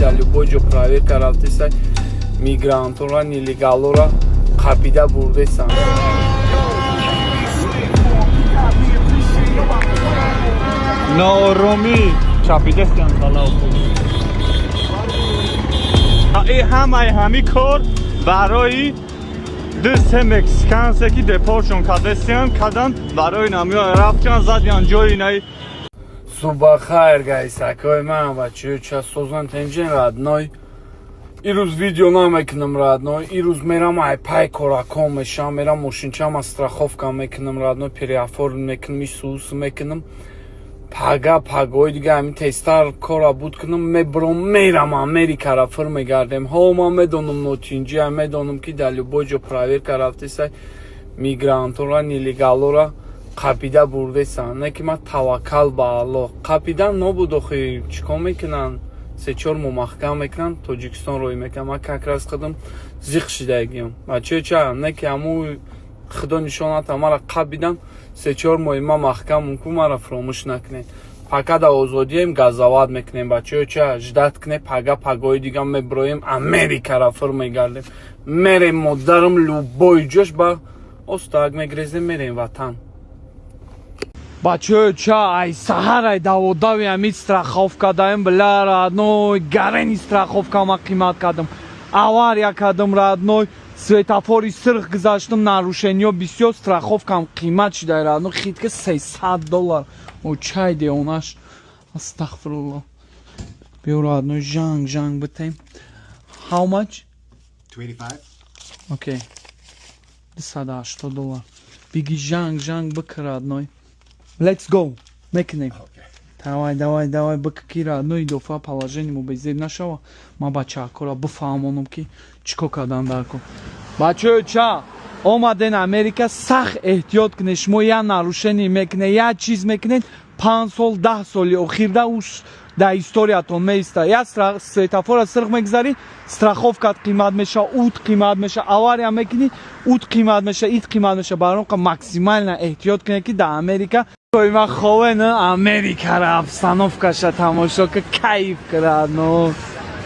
да любой ҷо проверка рафтеса мигрантора нелегалора қабида бурдесан. ناآرامی چپیدستیم همه کار برای دست مکسیکانسی که دپارشون کردستیم کردن برای نمیان رفتن زدیان جایی نی Суба хайр гайсакои ман бачаё часозан тенҷен радной ирӯз видео намекунам радной ирӯз мерам айпай коракон мешам мерам мошинчама страховка мекунам радной переоформ мекунам исус мекунам пагои дига ҳамин тестар кора буд кунам мебром мерам америкара фир мегардем ҳо ман медонам нотинҷия медонам ки дар любой ҷо проверка рафтеса мигрантора нелегалора қабида бурдесан не ки ман таваккал ба аллоҳ қабида нобуд охи чикор мекунан се-чор моҳ маҳкам мекунан тоҷикистон рӯй мекунан ман какрас қадам зиқ шидагиам бачаё ча не ки ҳаму худо нишоната мара қабидан се-чор моҳи ман маҳкам мумкин мара фуромӯш накунед пака да озодием газават мекунем бачаё ча ждат кунед пагои дига меброем америкара фир мегардем мерем модарам любой ҷош ба остаг мегрезем мерем ватан. Бачаё ча ай саҳар ай даводави ҳамин страховка даем бля радной гарени страховка ма қимат кардам авария кардам радной светофори сирх гузаштам нарушениё бисёр страховкам қимат шидай радной хитка $300 о чай деонаш астағфируллоҳ биё радной жанг битем how much $285 окей $280 биги жанг бик радной Let's go. Мекунем. Давай, бакира, одно идофа положение беззеб нашава. Ма бача кора бифаҳмонам ки чико кардан дарко. Бачаё ча омаден Америка сах эҳтиёт кунед. Шумо я нарушение мекунед, я чиз мекунед 5 сол 10 соли охирда уш да историятон меиста. Я светофора сирх мегзари, страховкат қимат меша, ут қимат меша, авария мекуни, ут қимат меша, ит қимат меша. Барока максимально эҳтиёт кунед ки да Америка ма ховена Америкара обстановкаша тамошо ка кайф крадно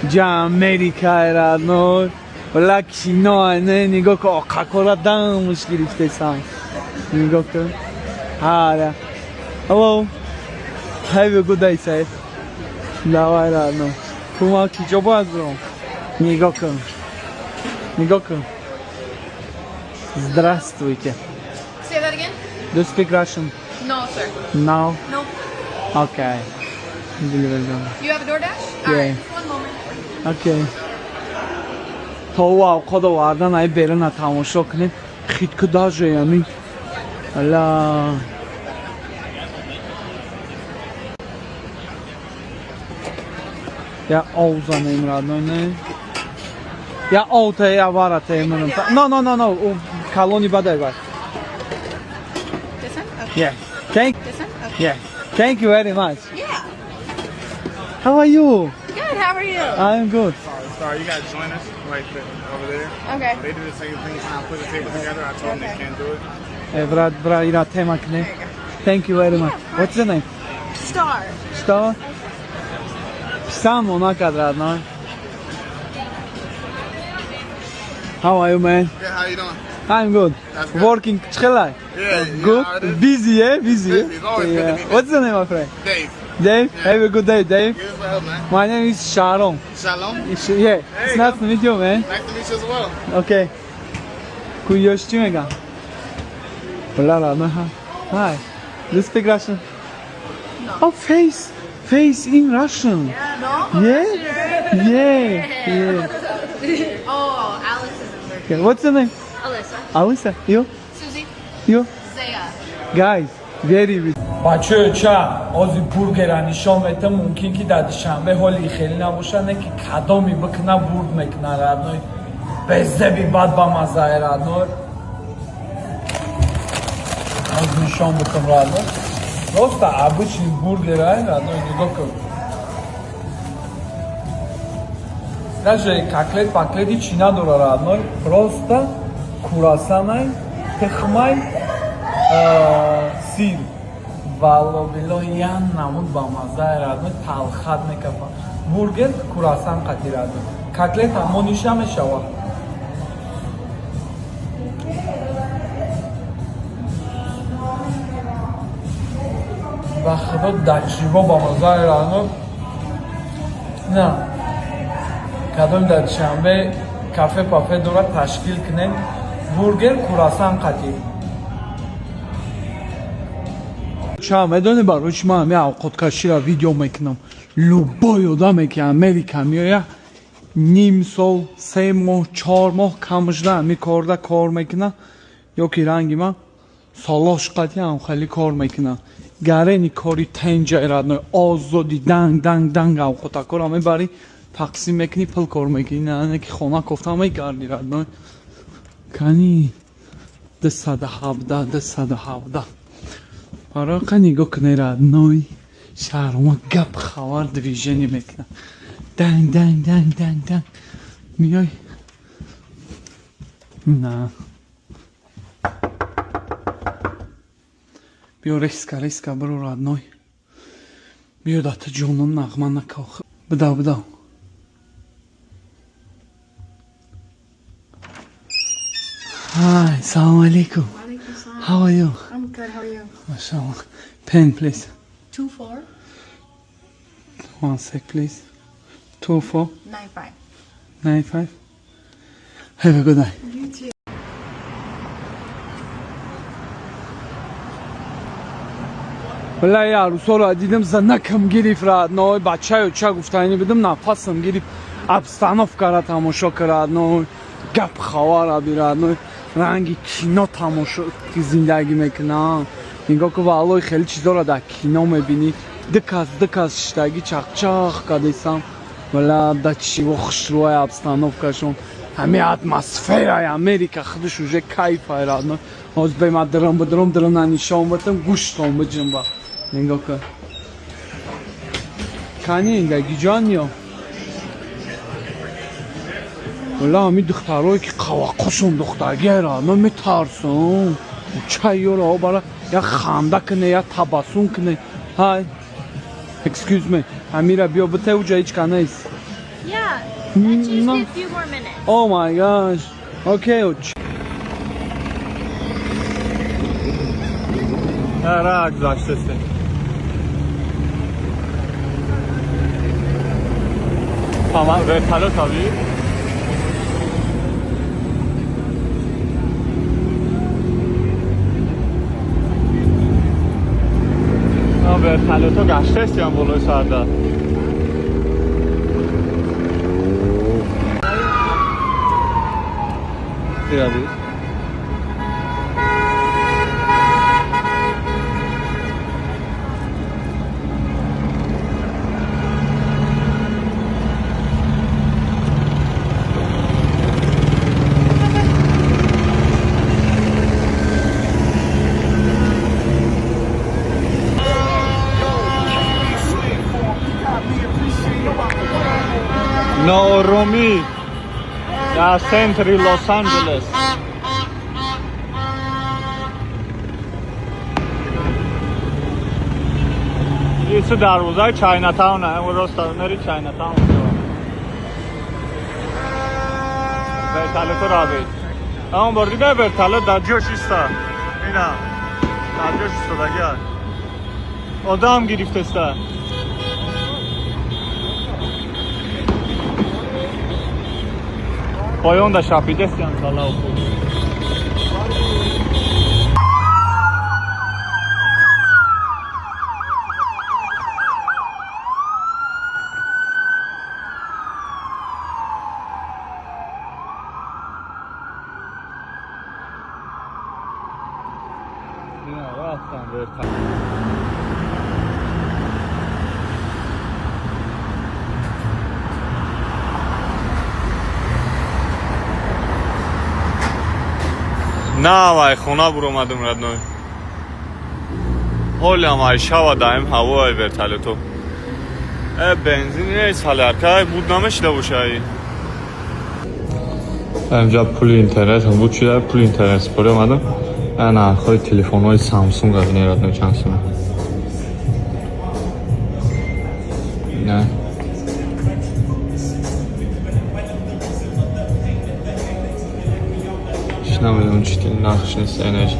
ҷа Америка радно бла кино не нигоҳ ка оқакора дамш гирифтесан нигоҳ ка ҳара hello have a good day sir давай радно кумак ҷобо аз бро нигоҳ кун здравствуйте Say that again? Do you speak Russian? No, sir. No? No. Okay. You have a DoorDash? Yeah. Alright, just one moment. Okay. Това хода вардан ай берена тамошо кунед хитку даже ями ала я оузанем радной не я оуте я варате менам no колони бадай бай This one? Okay. yeah thank This one? Okay. yeah thank you very much Yeah. how are you Good, how are you? I'm good Sorry, you gotta join us right there, over there. Okay. They do the same thing, trying to put the table together. I told them they can't do it. брат ира тема кне thank you very much what's the name Star. Что? Сам монакад радной. How are you, man? Yeah, how you doing? I'm good. That's good. Working. Chilai. Yeah, Good. how it is? Busy, yeah? Busy. Busy. It's always good to be busy. What's the name, my friend? Dave. Dave. Yeah. Have a good day, Dave. You as well, man. My name is Sharon. Shalom. Yeah. It's you nice to meet you, man. Nice to meet you as well. Okay. Kuyoshchi mega. Hola, radной. Hi. Do you speak Russian? No. Oh, face in Russian. No? Yeah? Yeah. Oh, Alex is in there. Okay. What's your name? Alyssa. Alisa. You? Susie. You? Zaya. Guys, very good. بچه چا آزی برگر نشان میتم ممکن که در شنبه حالی خیلی نباشه نه که کدامی بکنه برد میکنه رادنوی بزدی بد با مزه رادنوی از نشان بکن رادنوی راست обычный бургер рядной нигоҳ кун даже котлети чӣ надора рядной просто курасанай тухмай сир валло било ян намуд ба мазаи рядной талхат мекафа бургер курасан қатирад котлет ҳамониша мешавад ба худо даҷибо ба маззаи раъно на кадом дар душанбе кафе пафе дора ташкил кунем бургер курасан қатир ча медони барои чӣ ман ҳамин авқоткаширо видео мекунам любой одаме ки америка меоя ним сол 3 моҳ 4 моҳ камужда ҳамин корда кор мекуна ё ки ранги ман солош қатӣ ҳам хеле кор мекуна гарени кори тенҷаи радной озоди данг данг данг авқотакора мебари тақсим мекунӣ пул кор мекунӣ не ки хона кофта мегарди радной кани 217 барои қа нигоҳ кунед радной шаҳрома гап хабар движение мекунад данг данг данг данг данг миёй на биё резка биро радной биё дата ҷонам нағма накох бидав Hi, assalamu alaikum. Walaikum salam. How are you? I'm good. How are you? MashaAllah. Pen, please. 24 1 sec, please. 2495. 95. Have a good night. You too. والله عروسا دیدم زنکم گرفت رادنای بچه چه گفتنی بدم نفسم گرفت ابستانوفکا را تماشا کرد نوی گپ خواه بیرد رنگی کینو تماشا زندگی میکنم نگاه که والله خیلی چیزا را در کینو میبینی دکاز شتگی چخ کدیسم ولی در چی و خوشروهای ابستانوفکاشون همه اتمسفیرای امریکا خودش اوژه کیف هایرد از بیم درم ننشان بتم گوشتم بجنب نگاه که کنی اینگه گیجان یا ولی همی دخترهایی که قواقشون دخترگی را من میترسم چه را برای یا خنده کنه یا تبسم کنه های excuse me همی را بیا بته او جایی چکا نیست Yeah. Let's just No. be a few more minutes. oh my gosh okay را گذاشته tamam ve talo tabii به تلاتو گشته استیم بلوی سرده بیادی نارومی در سنتری لس آنجلس ایسو دروازه چاینا تاون همون راست نری چاینا تاون برتاله تو را بید همون بردی ده برتاله در جوش ایستا اینا در جوش ایستا دگر آدم گرفت استا پایان در شاپیده استیم سالا و خود نه راستم برتم نه وای خونه برو اومدم ردنوی حالی هم های شوا دایم هوای برتاله تو بنزین نیست حالی هرکه بود نمشده باشه ای اینجا پول اینترنت هم بود چیده پول اینترنت سپاری اومدم نه خواهی تلفن های سامسونگ از این ردنوی چند سونه نه نمیدونم چی نقش نیست اینش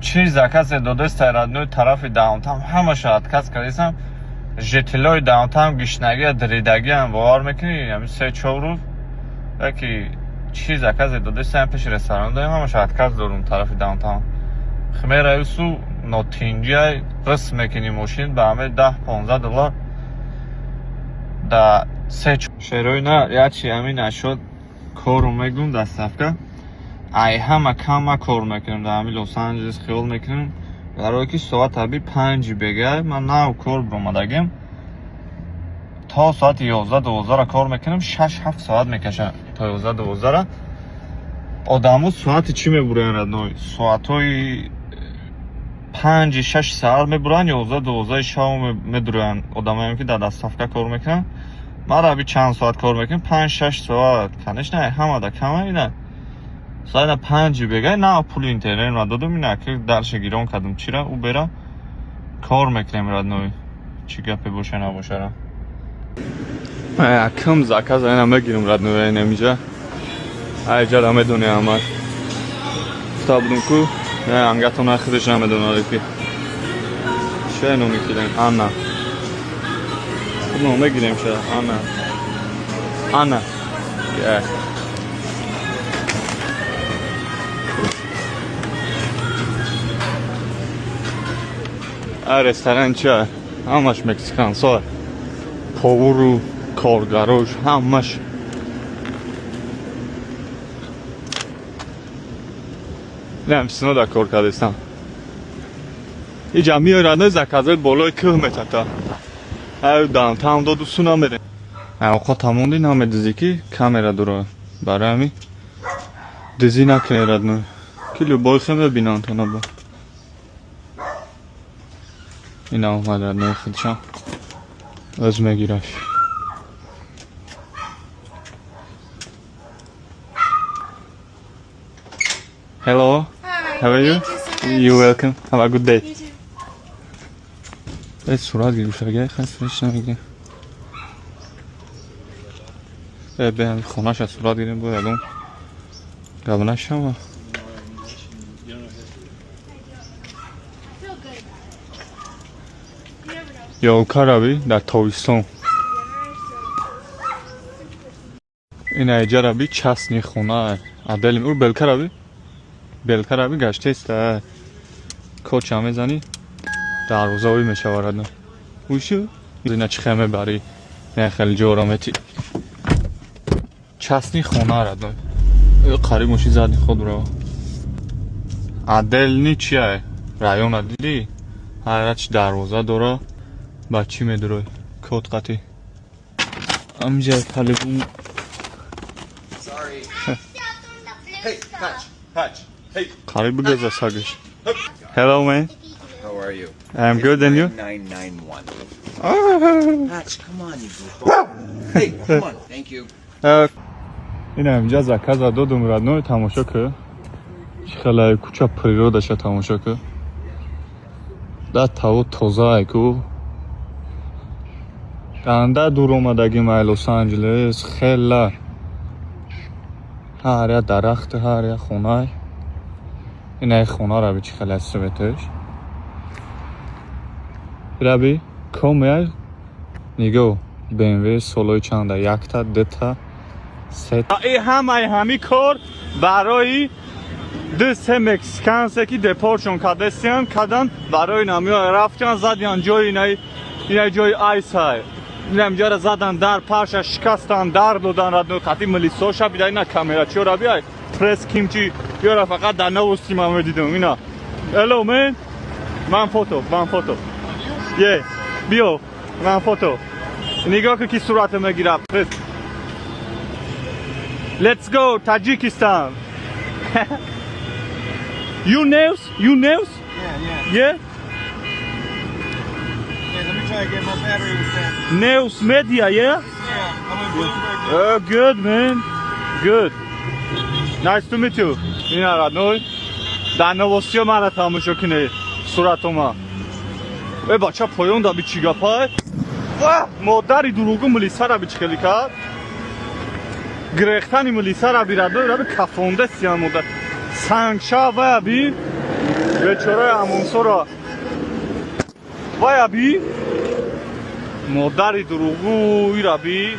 چیز کس داده استرادنوی طرف داونتاون همه شاید کس کردیسم جتلوی داونتاون گشنگی دریدگی هم وار میکنی یعنی 3-4 روز یکی چیز کس داده سیم پیش رستوران داریم همه شاید کس دارم طرف داونتاون خمیر ایسو نوتینجی رسم میکنی موشین به همه $10-15 در 3 شروع نه یا چی همین نشد کارو میگم دست افکا ای همه کم کار میکنم در همین لس آنجلس خیال میکنم برای که ساعت ابی 5 بگه من نه کار برامدگیم تا ساعت 11-12 کار میکنم 6-7 ساعت میکشه تا 11-12 آدمو ساعت چی میبرن ردنوی ساعت های 5-6 ساعت میبرن 11-12 شام میدرن آدمایی که در دست افکا کار میکنن من ابی چند ساعت کار میکنم 5-6 ساعت کنش نه همه در کمه اینه ساعت 5 بگه نه پول اینترنت را دادم اینه که درش گیران کدوم چی را او برا کار میکنیم ردنوی چی گپی باشه نباشه را کم زکاز اینا میگیرم ردنوی نمیجا ایجا را میدونی همه فتا بدون کو نه انگتون اخیرش را میدونه که چه اینو میکیلیم آنا اینو میگیریم شه آنا رستوران چه همش مکسیکان سال پاورو کارگروش همش نیم سنو در کار کردستم اینجا میارنده زکازل بالای که میتتا او دانتاون دادو سونا میره اوقات تموندی نامه دیزی که کامرا داره برای همی دیزی نکنه ردنو کلیو بایخه میبینن تو نبا این اومد ردنوی خودشان از میگیرش Hello. Hi. How are you? Thank you so much. You're welcome. Have a good day. You too. صورت گیرو شرگه خیلی فرش نمیگه به همین خونهش از صورت گیریم بود اگم قبلش هم یا کارابی در تاویستون این ایجارابی چسنی خونه عدلیم او بلکرابی گشته است کوچ هم میزنی دروازه‌ای میشورد وشو اینا چه خمه بری نه خیلی جورامتی چسنی خونه را داد قریب موشی زدی خود رو عدل نی چیه رایون عدلی هر چی دروازه داره بچی میدروی کت قطی امجا تلفون قریب گذا ساگش Hello man. How are you? I'm good and you? 991. Patch, come on, you goofball. Hey, come on. Thank you. این اینجا زکاز دادم ردنوی تماشا که خیلی کوچه پریرودش تماشا که در تاو تازه ایکو دنده دور اومدگیم لس آنجلس خیلی هر یا درخت هر یا خونه این خونه را بیچی خیلی از سویتش رابی کمیای نگو BMW سولوی چنده یک تا دو تا سه تا این همی کار برای دو سه مکسیکانسه که دپارشون کدستیان کدن برای نمیای رفتن زدیان جای اینای جای آیس های اینجا را زدن در پرش شکستن در دادن ردنو خطی ملیسوشا بیده اینا کامیرا چی را بیای پرس کیمچی بیاره فقط در نوستیم همه دیدم اینا Hello man من فوتو یه بیو من فوتو نگاه که کی صورت میگیره پرس Let's go Tajikistan You nails? Yeah? Yeah, let me try to get my battery with that. Nails Media, yeah? Yeah, I'm in Bloomberg. Good man. Good. Nice to meet you. این ردنوی در نواستی ها من تماشا کنه صورت ما بچه پایان دا بی چی گپای مادری دروگو ملیسه را بی چی کلی کرد گرختانی ملیسا را بیرده را کفونده سیاموده سنگشا ویا بی بیچاره امونسو را ویا بی مادری دروغوی را بی